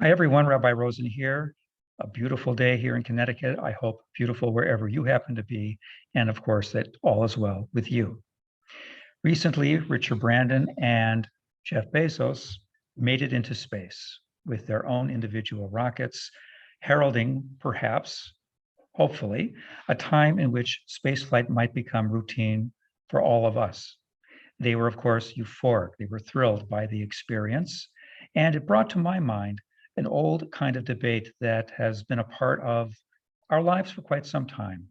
Hi, everyone. Rabbi Rosen here. A beautiful day here in Connecticut. I hope beautiful wherever you happen to be. And of course, that all is well with you. Recently, Richard Branson and Jeff Bezos made it into space with their own individual rockets, heralding perhaps, hopefully, a time in which spaceflight might become routine for all of us. They were, of course, euphoric. They were thrilled by the experience. And it brought to my mind an old kind of debate that has been a part of our lives for quite some time.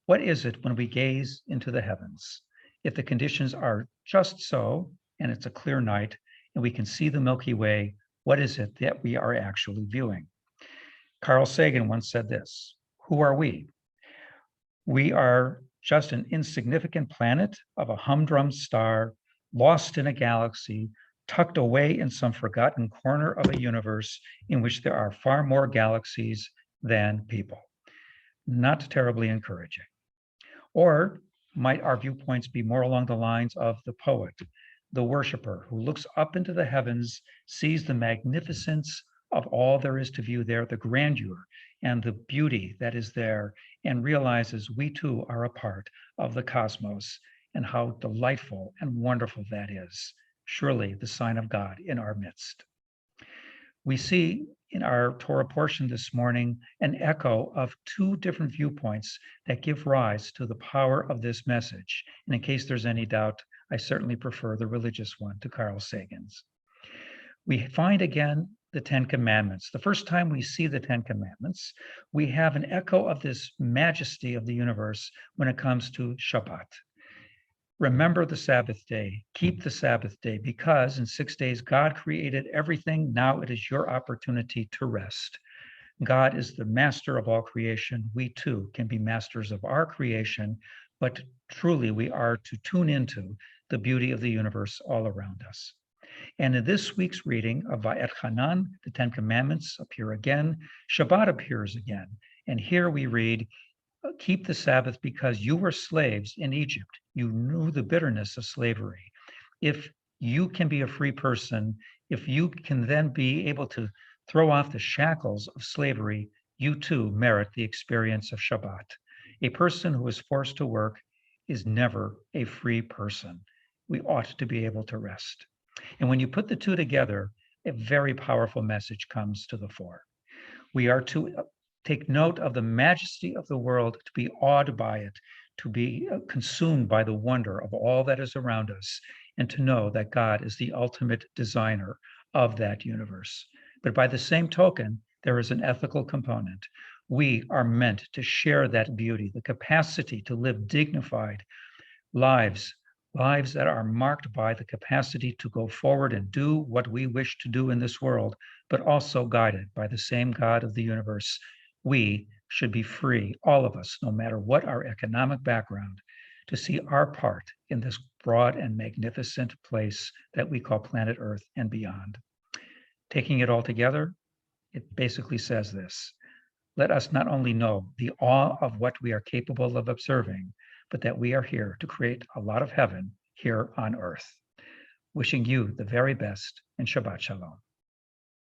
What is it when we gaze into the heavens? If the conditions are just so, and it's a clear night, and we can see the Milky Way, what is it that we are actually viewing? Carl Sagan once said this: who are we? We are just an insignificant planet of a humdrum star, lost in a galaxy, tucked away in some forgotten corner of a universe in which there are far more galaxies than people. Not terribly encouraging. Or might our viewpoints be more along the lines of the poet, the worshiper who looks up into the heavens, sees the magnificence of all there is to view there, the grandeur and the beauty that is there, and realizes we too are a part of the cosmos, and how delightful and wonderful that is. Surely the sign of God in our midst. We see in our Torah portion this morning an echo of two different viewpoints that give rise to the power of this message. And in case there's any doubt, I certainly prefer the religious one to Carl Sagan's. We find again the Ten Commandments. The first time we see the Ten Commandments, we have an echo of this majesty of the universe when it comes to Shabbat. Remember the Sabbath day, keep the Sabbath day, because in 6 days God created everything. Now it is your opportunity to rest. God is the master of all creation. We too can be masters of our creation, but truly we are to tune into the beauty of the universe all around us. And in this week's reading of Vaetchanan, the Ten Commandments appear again. Shabbat appears again. And here we read, keep the Sabbath because you were slaves in Egypt. You knew the bitterness of slavery. If you can be a free person, if you can then be able to throw off the shackles of slavery, you too merit the experience of Shabbat. A person who is forced to work is never a free person. We ought to be able to rest. And when you put the two together, a very powerful message comes to the fore. We are to take note of the majesty of the world, to be awed by it, to be consumed by the wonder of all that is around us, and to know that God is the ultimate designer of that universe. But by the same token, there is an ethical component. We are meant to share that beauty, the capacity to live dignified lives, lives that are marked by the capacity to go forward and do what we wish to do in this world, but also guided by the same God of the universe. We should be free, all of us, no matter what our economic background, to see our part in this broad and magnificent place that we call planet Earth and beyond. Taking it all together, it basically says this: let us not only know the awe of what we are capable of observing, but that we are here to create a lot of heaven here on earth. Wishing you the very best, and Shabbat Shalom.